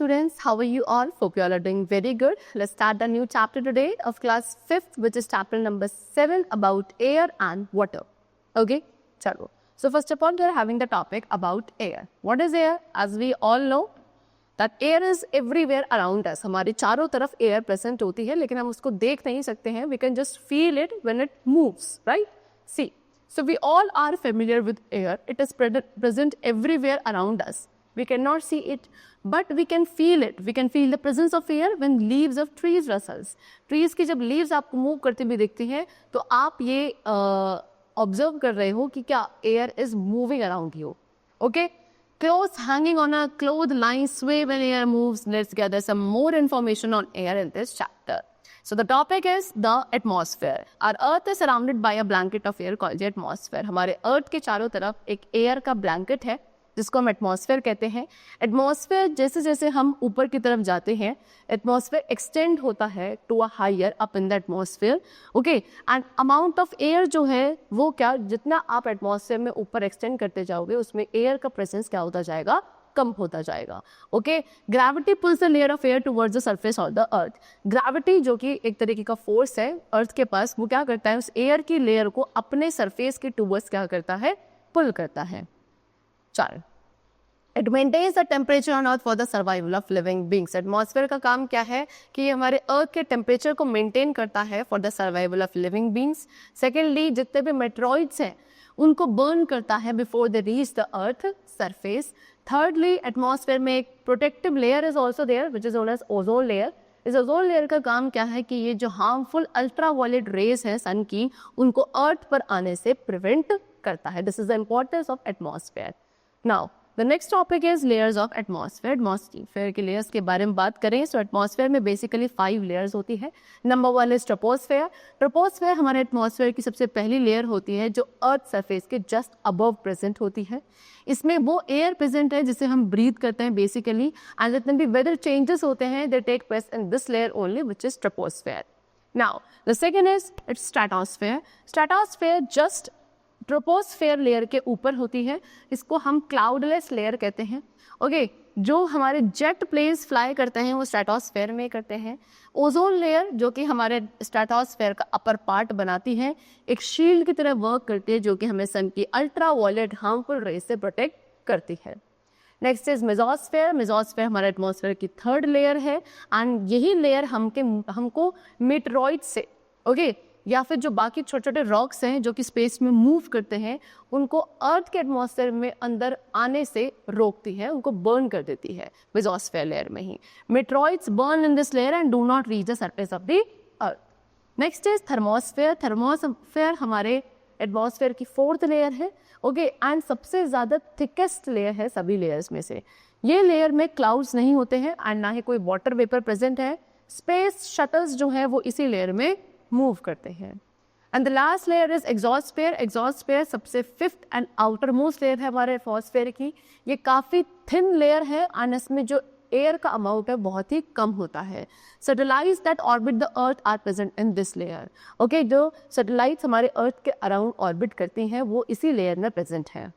students, how are you all? Hope you all are doing very good. Let's start the new chapter today of class 5th, which is chapter number 7 about air and water. Okay, chalo. So first of all, we are having the topic about air. What is air? As we all know, that air is everywhere around us. हमारे चारों तरफ air present होती है, लेकिन हम उसको देख नहीं सकते हैं. We can just feel it when it moves, right? See, so we all are familiar with air. It is present everywhere around us. We cannot see it, but we can feel it. We can feel the presence of air when leaves of trees rustles. Trees की जब leaves आपको move करती हुई दिखती हैं, तो आप ये observe कर रहे हो कि क्या air is moving around you. Okay? Clothes hanging on a clothesline sway when air moves. Let's gather some more information on air in this chapter. So the topic is the atmosphere. Our earth is surrounded by a blanket of air called the atmosphere. हमारे earth के चारों तरफ एक air का blanket है, जिसको हम atmosphere कहते हैं. एटमॉस्फेयर जैसे जैसे हम ऊपर की तरफ जाते हैं, एटमॉस्फेयर एक्सटेंड होता है to a higher up in the atmosphere. Okay, and amount of air जो है वो क्या, जितना आप एटमॉस्फेयर में ऊपर एक्सटेंड करते जाओगे, उसमें एयर का प्रेजेंस क्या होता जाएगा, कम होता जाएगा. Okay, gravity pulls the layer of air towards the surface of the earth. Gravity जो कि एक तरीके का फोर्स है अर्थ के पास, वो क्या करता है, उस एयर की लेयर को अपने सरफेस के टुवर्ड्स क्या करता है, पुल करता है. चल, It maintains the temperature on earth for the survival of living beings. Atmosphere का काम क्या है कि ये हमारे अर्थ के टेम्परेचर को मेंटेन करता है for the survival of living beings. Secondly, जितने भी मेट्रॉइड्स हैं उनको बर्न करता है before they reach the earth surface. Thirdly, atmosphere में एक protective layer is also there which is known as ozone layer. इस ओजोन लेयर का काम क्या है कि ये जो हार्मफुल अल्ट्रा वायलेट रेज है सन की, उनको अर्थ पर आने से प्रिवेंट करता है. This is the importance of atmosphere. Now The next topic is layers of atmosphere. Atmosphere के लेयर्स के बारे में बात करें तो एटमॉस्फेयर में बेसिकली 5 लेयर्स होती है. Number 1 is troposphere. ट्रोपोस्फेयर हमारे एटमॉस्फेयर की सबसे पहली लेयर होती है जो अर्थ सरफेस के जस्ट अबव प्रेजेंट होती है. इसमें वो एयर प्रेजेंट है जिसे हम ब्रीथ करते हैं बेसिकली, एंड जितने भी वेदर चेंजेस होते हैं they take place in this layer only which is troposphere. Now the second is its stratosphere. Stratosphere just troposphere layer के ऊपर होती है. इसको हम क्लाउडलेस लेयर कहते हैं. ओके, जो हमारे जेट प्लेन्स फ्लाई करते हैं वो स्ट्रेटोस्फेयर में करते हैं. ओजोन लेयर जो कि हमारे स्ट्रेटोस्फेयर का अपर पार्ट बनाती है, एक शील्ड की तरह वर्क करती है जो कि हमें सन की अल्ट्रा वायलेट हार्मफुल रेज से प्रोटेक्ट करती है. Next is mesosphere. मेसोस्फेयर हमारे एटमॉस्फेयर की थर्ड लेयर है, एंड यही लेयर हमको मेटेरॉइड से, ओके, या फिर जो बाकी छोटे छोटे रॉक्स हैं जो कि स्पेस में मूव करते हैं, उनको अर्थ के एटमॉस्फेयर में अंदर आने से रोकती है, उनको बर्न कर देती है मेसोस्फेयर लेयर में ही. Meteoroids burn in this layer and do not reach the surface of the earth. Next is thermosphere. Thermosphere हमारे एटमॉस्फेयर की फोर्थ लेयर है. ओके, एंड सबसे ज़्यादा थिकेस्ट लेयर है सभी लेयर्स में से. ये लेयर में क्लाउड्स नहीं होते हैं एंड ना ही कोई वाटर वेपर प्रेजेंट है. स्पेस शटल्स जो है वो इसी लेयर में मूव करते हैं. And the last layer is exosphere. Exosphere सबसे fifth and outer most layer है हमारे एटमॉस्फेयर की. ये काफ़ी थिन लेयर है एंड इसमें जो एयर का अमाउंट है बहुत ही कम होता है. Satellites that orbit the earth are present in this layer. Okay, जो सैटेलाइट्स हमारे अर्थ के अराउंड ऑर्बिट करती हैं वो इसी लेयर में प्रेजेंट है.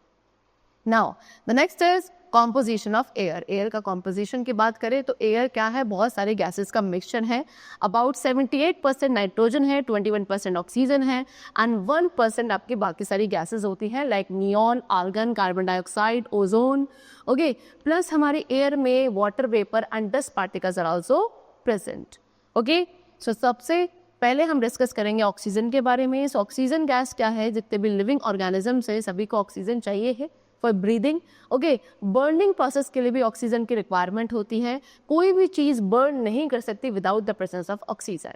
Now the next is composition of air. Air का कॉम्पोजिशन की बात करें तो एयर क्या है, बहुत सारे गैसेस का मिक्सचर है. अबाउट 78% नाइट्रोजन है, 21% ऑक्सीजन है एंड 1% आपकी बाकी सारी गैसेस होती हैं like neon, argon, carbon dioxide, ozone. Okay, plus हमारे एयर में water vapour and dust particles are also present. Okay, so सबसे पहले हम डिस्कस करेंगे ऑक्सीजन के बारे में. सो ऑक्सीजन गैस क्या है, जितने भी लिविंग ऑर्गेनिजम्स है सभी को ऑक्सीजन चाहिए है for breathing. Okay, burning process के लिए भी ऑक्सीजन की रिक्वायरमेंट होती है. कोई भी चीज़ बर्न नहीं कर सकती without the presence of oxygen.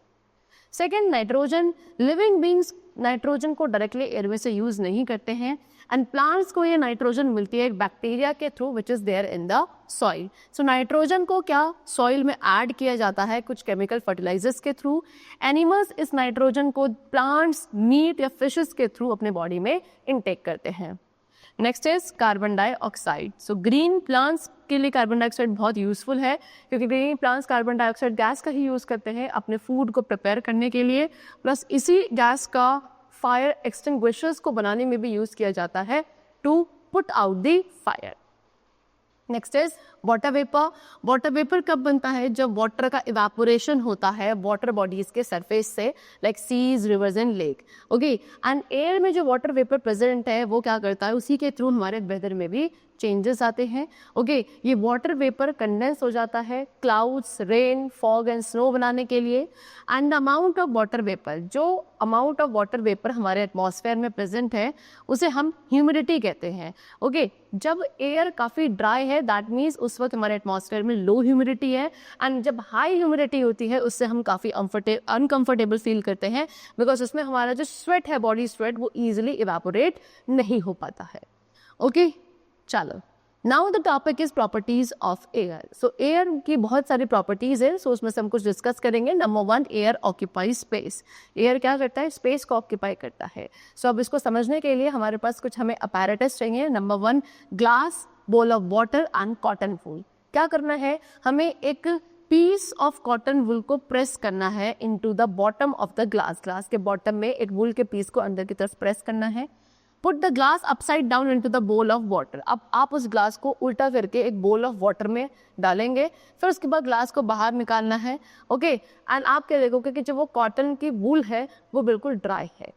Second, nitrogen. Living beings nitrogen को डायरेक्टली एयर में से यूज नहीं करते हैं एंड प्लांट्स को ये नाइट्रोजन मिलती है एक बैक्टीरिया के through which is there in the soil. So nitrogen को क्या सॉइल में ऐड किया जाता है कुछ केमिकल फर्टिलाइजर्स के थ्रू. एनिमल्स इस नाइट्रोजन को प्लांट्स, मीट या फिशेस के थ्रू अपने बॉडी में इनटेक करते हैं. Next is carbon dioxide. So green plants के लिए कार्बन डाइऑक्साइड बहुत यूजफुल है क्योंकि green plants carbon dioxide gas का ही यूज़ करते हैं अपने फूड को प्रिपेयर करने के लिए. प्लस इसी गैस का फायर एक्सटिंग्विशर्स को बनाने में भी यूज़ किया जाता है to put out the fire. Next is water vapour कब बनता है? जब वाटर का इवेपोरेशन होता है वाटर बॉडीज के सरफेस से, like seas, rivers and lake. Okay, and air में जो वाटर वेपर प्रेजेंट है वो क्या करता है, उसी के थ्रू हमारे वेदर में भी चेंजेस आते हैं. ओके, ये वाटर वेपर कंडेंस हो जाता है clouds, rain, fog and snow बनाने के लिए. And the amount of water vapour, जो अमाउंट ऑफ वाटर वेपर हमारे एटमॉस्फेयर में प्रेजेंट है उसे हम ह्यूमिडिटी कहते हैं. ओके, जब एयर काफ़ी ड्राई है दैट मीन्स उस वक्त हमारे एटमॉस्फेयर में लो ह्यूमिडिटी है. एंड जब हाई ह्यूमिडिटी होती है उससे हम काफ़ी अनकंफर्टेबल फील करते हैं, बिकॉज उसमें हमारा जो स्वेट है, बॉडी स्वेट, वो ईजिली इवेपोरेट नहीं हो पाता है. ओके, चलो, now the topic is properties of air. So air की बहुत सारी प्रॉपर्टीज है, सो उसमें से हम कुछ डिस्कस करेंगे. Number 1, air occupy space. Air क्या करता है? स्पेस को ऑक्यूपाई करता है. सो अब इसको समझने के लिए हमारे पास कुछ हमें अपैरेटस चाहिए. Number 1, glass, bowl of water and cotton wool. क्या करना है? हमें एक पीस ऑफ कॉटन वूल को प्रेस करना है into the bottom of the glass. Glass के बॉटम में एक वूल के पीस को अंदर की तरफ प्रेस करना है. Put the glass upside down into the bowl of water. अब आप उस ग्लास को उल्टा करके एक बोल ऑफ वाटर में डालेंगे, फिर उसके बाद ग्लास को बाहर निकालना है. ओके, एंड आप क्या देखोगे कि जो वो कॉटन की वूल है वो बिल्कुल ड्राई है.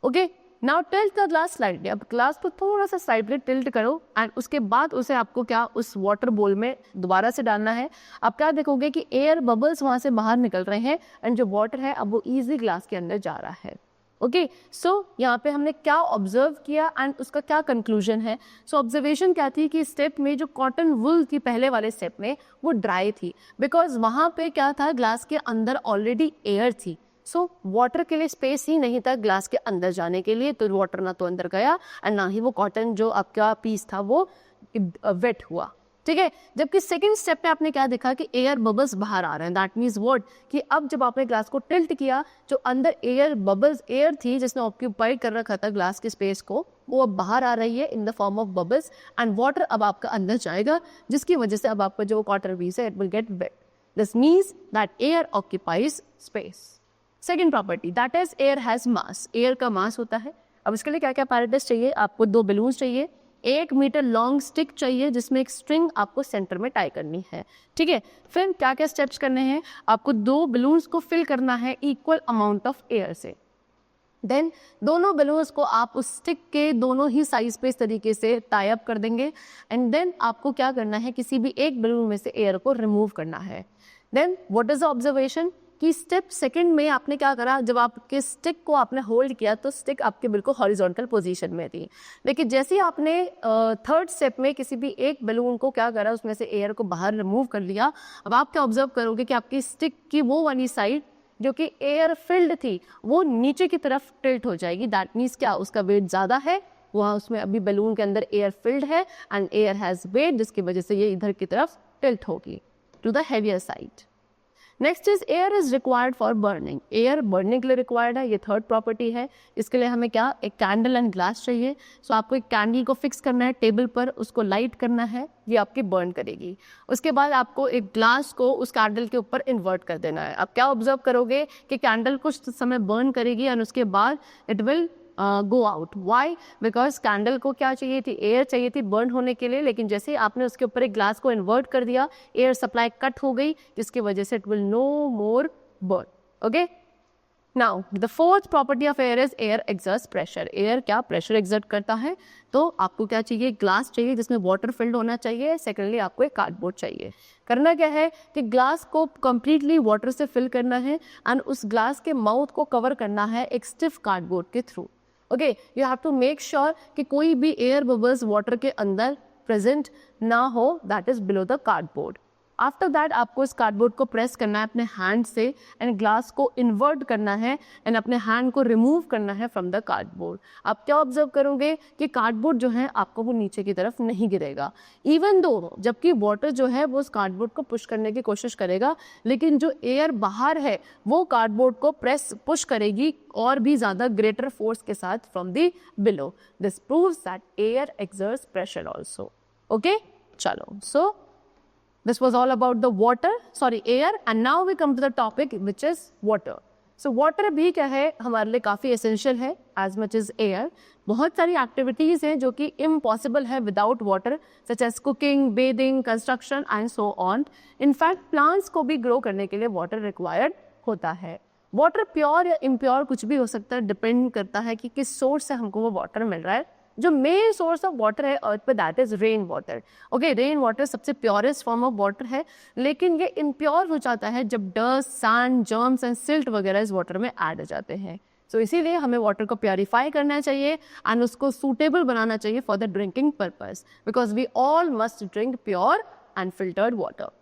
Okay, now tilt the glass slightly. अब ग्लास को थोड़ा सा साइडली टिल्ट करो एंड उसके बाद उसे आपको क्या उस वाटर बोल में दोबारा से डालना है. आप क्या देखोगे कि एयर बबल्स वहाँ से बाहर निकल रहे हैं एंड जो वाटर है अब वो ईजी ग्लास के अंदर जा रहा है. ओके, सो यहाँ पे हमने क्या ऑब्जर्व किया एंड उसका क्या कंक्लूजन है? सो ऑब्जर्वेशन क्या थी कि स्टेप में जो कॉटन वुल थी पहले वाले स्टेप में वो ड्राई थी, बिकॉज वहाँ पे क्या था, ग्लास के अंदर ऑलरेडी एयर थी. सो वाटर के लिए स्पेस ही नहीं था ग्लास के अंदर जाने के लिए, तो वाटर ना तो अंदर गया एंड ना ही वो कॉटन जो आपका पीस था वो वेट हुआ. ठीक है, जबकि सेकंड स्टेप पे आपने क्या देखा कि एयर बबल्स बाहर आ रहे हैं. दैट मीन्स व्हाट, कि अब जब आपने ग्लास को टिल्ट किया, जो अंदर एयर बबल्स, एयर थी जिसने ऑक्यूपाई कर रखा था ग्लास के स्पेस को, वो अब बाहर आ रही है in the form of bubbles and water अब आपका अंदर जाएगा, जिसकी वजह से अब आपका जो कॉटन पीस है it will get wet. This means that air occupies space. Second property that is air has mass. Air का मास होता है. अब इसके लिए क्या क्या पैराडाइस चाहिए? आपको 2 बलून्स चाहिए, 1 मीटर लॉन्ग स्टिक चाहिए जिसमें एक स्ट्रिंग आपको सेंटर में टाई करनी है. ठीक है, फिर क्या क्या स्टेप्स करने हैं? आपको 2 बलून्स को फिल करना है इक्वल अमाउंट ऑफ एयर से. देन दोनों बलून्स को आप उस स्टिक के दोनों ही साइज पे इस तरीके से टाई अप कर देंगे एंड देन आपको क्या करना है, किसी भी एक बलून में से एयर को रिमूव करना है. Then what is the observation कि स्टेप सेकंड में आपने क्या करा, जब आपके स्टिक को आपने होल्ड किया तो स्टिक आपके बिल्कुल हॉरिजॉन्टल पोजीशन में थी, लेकिन जैसे ही आपने थर्ड स्टेप में किसी भी एक बलून को क्या करा, उसमें से एयर को बाहर रिमूव कर लिया. अब आप क्या ऑब्जर्व करोगे कि आपकी स्टिक की वो वाली साइड जो कि एयर फिल्ड थी वो नीचे की तरफ टिल्ट हो जाएगी. दैट मीन्स क्या, उसका वेट ज़्यादा है, वहाँ उसमें अभी बलून के अंदर एयर फिल्ड है एंड एयर हैज़ वेट, जिसकी वजह से ये इधर की तरफ टिल्ट होगी to the heavier side. Next is air is required for burning. Air burning के लिए रिक्वायर्ड है, ये थर्ड प्रॉपर्टी है. इसके लिए हमें क्या, एक कैंडल एंड ग्लास चाहिए. सो आपको एक कैंडल को फिक्स करना है टेबल पर, उसको लाइट करना है, ये आपकी बर्न करेगी. उसके बाद आपको एक ग्लास को उस कैंडल के ऊपर इन्वर्ट कर देना है. आप क्या ऑब्जर्व करोगे कि कैंडल कुछ समय बर्न करेगी और उसके बाद it will go out. Why? Because candle को क्या चाहिए थी, एयर चाहिए थी बर्न होने के लिए, लेकिन जैसे ही आपने उसके ऊपर एक ग्लास को इन्वर्ट कर दिया, एयर सप्लाई कट हो गई, जिसकी वजह से it will no more burn. Okay, now the fourth property of air is air exerts pressure. Air क्या प्रेशर एक्सर्ट करता है, तो आपको क्या चाहिए, ग्लास चाहिए जिसमें वाटर फिल्ड होना चाहिए. सेकेंडली आपको एक कार्डबोर्ड चाहिए. करना क्या है कि ग्लास को कंप्लीटली वाटर से फिल करना है एंड उस ग्लास के माउथ को कवर करना है एक स्टिफ कार्डबोर्ड के through. Okay, you have to make sure कि कोई भी एयर बबल्स वाटर के अंदर प्रेजेंट ना हो, that is below the cardboard. After that आपको इस कार्डबोर्ड को प्रेस करना है अपने हैंड से एंड ग्लास को इन्वर्ट करना है एंड अपने हैंड को रिमूव करना है फ्रॉम द कार्डबोर्ड. आप क्या ऑब्जर्व करोगे कि कार्डबोर्ड जो है आपको वो नीचे की तरफ नहीं गिरेगा, इवन दो, जबकि वाटर जो है वो उस कार्डबोर्ड को पुश करने की कोशिश करेगा, लेकिन जो एयर बाहर है वो कार्डबोर्ड को पुश करेगी और भी ज़्यादा ग्रेटर फोर्स के साथ from the below. This proves that air exerts pressure also. Okay, चलो, सो this was all about the air, and now we come to the topic which is water. So water भी क्या है हमारे लिए काफ़ी essential है एज मच एज एयर. बहुत सारी एक्टिविटीज़ हैं जो कि इम्पॉसिबल है without water, such as cooking, bathing, construction and so on. In fact plants को भी ग्रो करने के लिए वाटर रिक्वायर्ड होता है. वाटर प्योर या इम्प्योर कुछ भी हो सकता है, डिपेंड करता है कि किस सोर्स से हमको वो वाटर मिल रहा है. जो मेन सोर्स ऑफ वाटर है अर्थ पे that is rain water. Okay, rain water सबसे प्योरेस्ट फॉर्म ऑफ वाटर है, लेकिन ये इम्प्योर हो जाता है जब dust, sand, germs and silt वगैरह इस वाटर में ऐड हो जाते हैं. सो इसीलिए हमें वाटर को प्योरीफाई करना चाहिए एंड उसको सूटेबल बनाना चाहिए for the drinking purpose, because we all must drink pure and filtered water.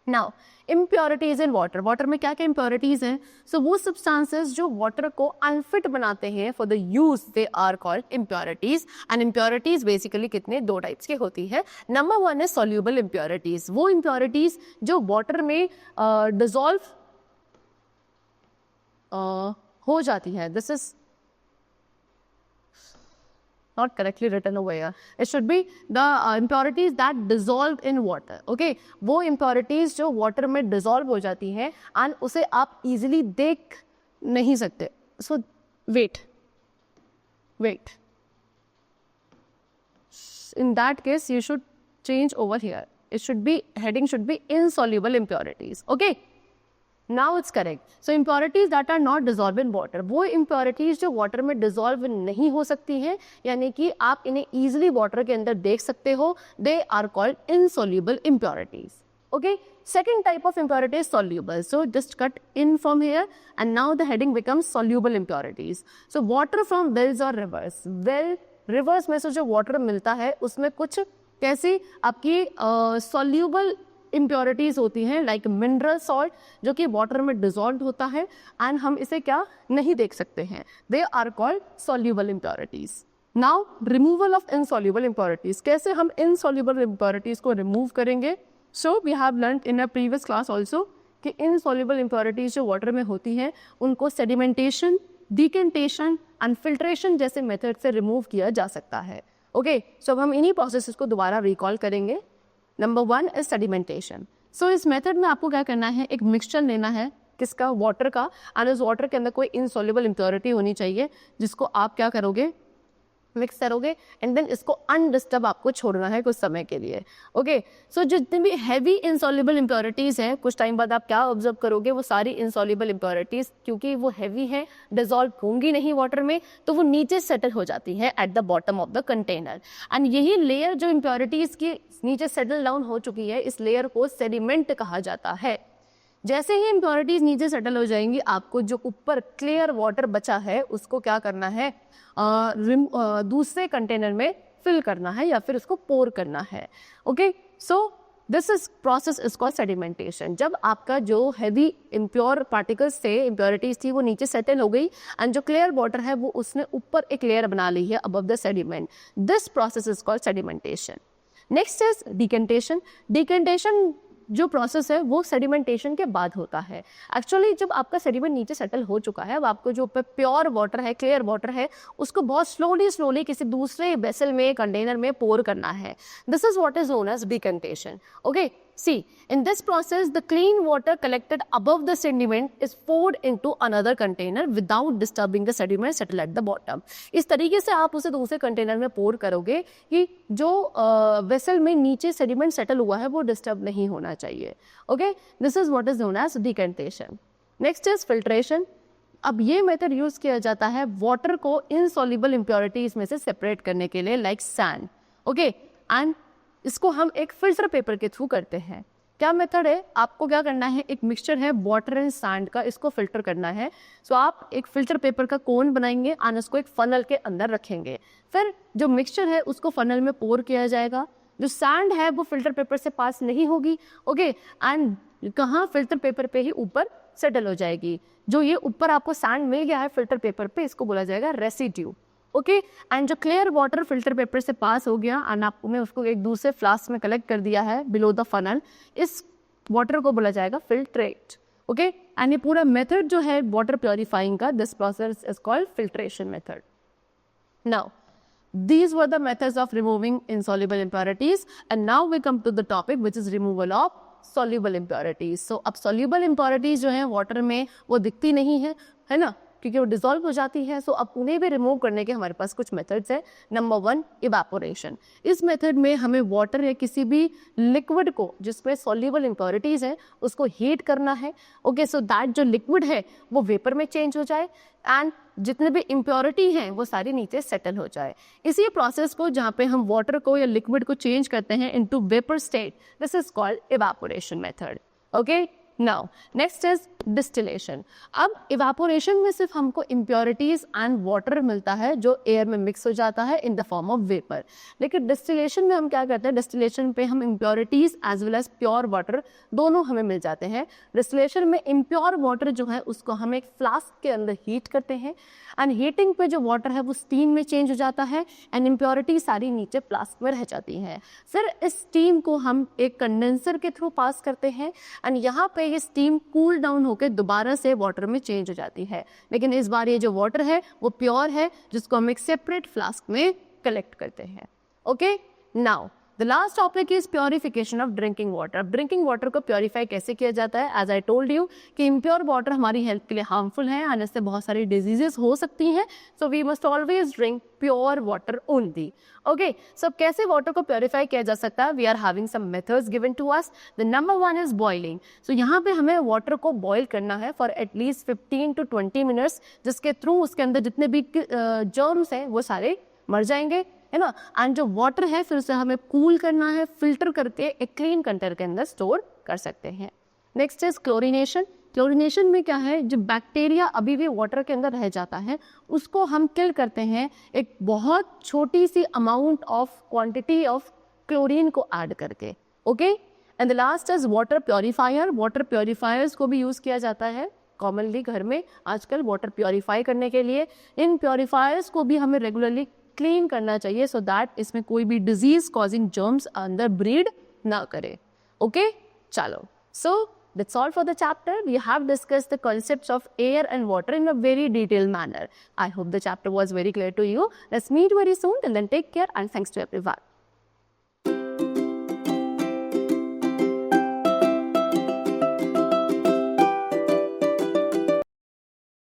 Now impurities in water. Water में क्या क्या इम्प्योरिटीज हैं? सो वो सब्सटेंसेस जो वाटर को अनफिट बनाते हैं for the use, they are called impurities. And impurities basically कितने, दो टाइप्स की होती है. नंबर वन है सॉल्यूबल इम्प्योरिटीज. वो इम्प्योरिटीज जो वाटर में डिजॉल्व हो जाती है. This is not correctly written over here. It should be the impurities that dissolve in water. Okay, वो impurities जो water में dissolve हो जाती हैं and उसे आप easily देख नहीं सकते. So wait. In that case, you should change over here. It should be, heading should be insoluble impurities. Okay. Now it's correct. So impurities that are not dissolved in water, वो impurities जो water में dissolve नहीं हो सकती हैं, यानी कि आप इन्हें easily water के अंदर देख सकते हो, they are called insoluble impurities. Okay. Second type of impurity is soluble. So just cut in from here and now the heading becomes soluble impurities. So water from wells or rivers. Well, rivers में से जो water मिलता है उसमें कुछ कैसी आपकी soluble impurities होती हैं, लाइक मिनरल सॉल्ट जो कि वाटर में डिजॉल्व होता है एंड हम इसे क्या नहीं देख सकते हैं. They are called soluble impurities. Now removal of insoluble impurities. कैसे हम इनसॉल्यूबल इम्प्योरिटीज को रिमूव करेंगे? So we have learn in a previous class also कि इनसॉल्यूबल इम्प्योरिटीज जो वाटर में होती हैं उनको सेडिमेंटेशन, डिकेंटेशन एंड फिल्ट्रेशन जैसे मेथड से रिमूव किया जा सकता है. ओके, सो अब हम इन्हीं प्रोसेस को दोबारा रिकॉल करेंगे. Number one is sedimentation. So इस मेथड में आपको क्या करना है, एक मिक्सचर लेना है किसका, वाटर का, एंड उस वाटर के अंदर कोई इनसॉल्युबल इम्प्योरिटी होनी चाहिए जिसको आप क्या करोगे, मिक्स करोगे एंड देन इसको अनडिस्टर्ब आपको छोड़ना है कुछ समय के लिए. ओके, सो जितने भी हैवी इनसॉल्युबल इम्प्योरिटीज हैं कुछ टाइम बाद आप क्या ऑब्जर्व करोगे, वो सारी इनसॉल्युबल इम्प्योरिटीज क्योंकि वो हैवी हैं, डिजॉल्व होंगी नहीं वाटर में, तो वो नीचे सेटल हो जाती हैं at the bottom of the container. And यही लेयर जो इम्प्योरिटीज की नीचे सेटल डाउन हो चुकी है, इस लेयर को सेडिमेंट कहा जाता है. जैसे ही इम्प्योरिटीज नीचे सेटल हो जाएंगी, आपको जो ऊपर क्लियर वाटर बचा है उसको क्या करना है, दूसरे कंटेनर में फिल करना है या फिर उसको पोर करना है. Okay, so this is process is called sedimentation. जब आपका जो हैवी इम्प्योर पार्टिकल्स थे, इम्प्योरिटीज थी, वो नीचे सेटल हो गई एंड जो क्लियर वाटर है वो उसने ऊपर एक लेयर बना ली है above the sediment. This process is called sedimentation. Next is decantation. Decantation जो प्रोसेस है वो सेडिमेंटेशन के बाद होता है. एक्चुअली जब आपका सेडिमेंट नीचे सेटल हो चुका है, अब आपको जो ऊपर प्योर वाटर है, क्लियर वाटर है, उसको बहुत स्लोली किसी दूसरे वेसल में, कंटेनर में पोर करना है. This is what is known as decantation. Okay, see, in this process the clean water collected above the sediment is poured into another container without disturbing the sediment settle at the bottom. इस तरीके से आप उसे दूसरे container में पोर करोगे कि जो वेसल में नीचे सेडिमेंट सेटल हुआ है वो डिस्टर्ब नहीं होना चाहिए. Okay, this is what is known as decantation. Next is filtration. अब ये मेथड यूज किया जाता है वाटर को इनसॉल्युबल इम्प्योरिटीज में से सेपरेट करने के लिए, लाइक सैंड. ओके, एंड इसको हम एक फिल्टर पेपर के थ्रू करते हैं. क्या मेथड है, आपको क्या करना है, एक मिक्सचर है वाटर एंड सैंड का, इसको फिल्टर करना है. सो आप एक फिल्टर पेपर का कोन बनाएंगे एंड उसको एक फनल के अंदर रखेंगे. फिर जो मिक्सचर है उसको फनल में पोर किया जाएगा. जो सैंड है वो फिल्टर पेपर से पास नहीं होगी. ओके, एंड कहाँ, फिल्टर पेपर पे ही ऊपर सेटल हो जाएगी. जो ये ऊपर आपको सैंड मिल गया है फिल्टर पेपर पे, इसको बोला जाएगा रेसिड्यू. ओके, एंड जो क्लियर वाटर फिल्टर पेपर से पास हो गया एंड आपने उसको एक दूसरे फ्लास्क में कलेक्ट कर दिया है बिलो द फनल, इस वाटर को बोला जाएगा फिल्ट्रेट. ओके, एंड ये पूरा मेथड जो है वाटर प्योरीफाइंग का, this process is called filtration method. Now these were the methods of removing insoluble impurities and now we come to the topic which is removal of soluble impurities. So अब soluble impurities जो हैं water में वो दिखती नहीं है ना, क्योंकि वो डिजोल्व हो जाती है. सो अब उन्हें भी रिमूव करने के हमारे पास कुछ मेथड्स है. Number 1, evaporation. इस मेथड में हमें वाटर या किसी भी लिक्विड को जिसमें सॉल्युबल इम्प्योरिटीज है उसको हीट करना है. ओके, सो दैट जो लिक्विड है वो वेपर में चेंज हो जाए एंड जितने भी इम्प्योरिटी हैं वो सारी नीचे सेटल हो जाए. इसी प्रोसेस को जहाँ पे हम वाटर को या लिक्विड को चेंज करते हैं into vapour state, this is called evaporation method. Okay, now next is distillation. अब इवेपोरेशन में सिर्फ हमको इम्प्योरिटीज एंड वाटर मिलता है जो एयर में मिक्स हो जाता है in the form of vapour. लेकिन डिस्टिलेशन में हम क्या करते हैं, डिस्टिलेशन पे हम impurities as well as pure water दोनों हमें मिल जाते हैं. डिस्टिलेशन में इम्प्योर वाटर जो है उसको हम एक फ्लास्क के अंदर हीट करते हैं एंड हीटिंग पे जो वाटर है वो स्टीम में चेंज हो जाता है एंड इम्प्योरिटी सारी नीचे फ्लास्क में रह जाती है. फिर इस स्टीम को हम एक कंडेंसर के थ्रू पास करते हैं एंड यहाँ पे ये स्टीम कूल डाउन होकर दोबारा से वाटर में चेंज हो जाती है. लेकिन इस बार ये जो वाटर है वो प्योर है जिसको हम एक सेपरेट फ्लास्क में कलेक्ट करते हैं. Okay, now the last topic is purification of drinking water. अब ड्रिंकिंग वाटर को प्योरीफाई कैसे किया जाता है, एज आई टोल्ड यू कि इम्प्योर वाटर हमारी हेल्थ के लिए हार्मफुल है एंड इससे बहुत सारी डिजीजेस हो सकती हैं. So we must always drink pure water only. Okay, so कैसे वाटर को प्योरीफाई किया जा सकता है, we are having some methods given to us. The number 1 is boiling. So यहाँ पे हमें वाटर को बॉयल करना है फॉर एटलीस्ट 15 to 20 मिनट्स, जिसके थ्रू उसके अंदर जितने भी जर्म्स हैं वो सारे मर जाएंगे, है ना. एंड जो वाटर है फिर उसे हमें कूल करना है, फिल्टर करके एक क्लीन कंटेनर के अंदर स्टोर कर सकते हैं. Next is chlorination. क्लोरीनेशन में क्या है, जो बैक्टीरिया अभी भी वाटर के अंदर रह जाता है उसको हम किल करते हैं एक बहुत छोटी सी amount of quantity of chlorine को ऐड करके. Okay, and the last is water purifier. Water purifiers को भी यूज किया जाता है कॉमनली घर में आजकल वाटर प्योरीफाई करने के लिए. इन प्योरीफायर्स को भी हमें रेगुलरली क्लीन करना चाहिए सो दैट इसमें कोई भी डिजीज कॉजिंग जर्म्स अंदर ब्रीड ना करे. ओके, चलो, सो that's all for the chapter. We have discussed the concepts of air and water in a very detailed manner. I hope the chapter was very clear to you. Let's meet very soon and then take care and thanks to everyone.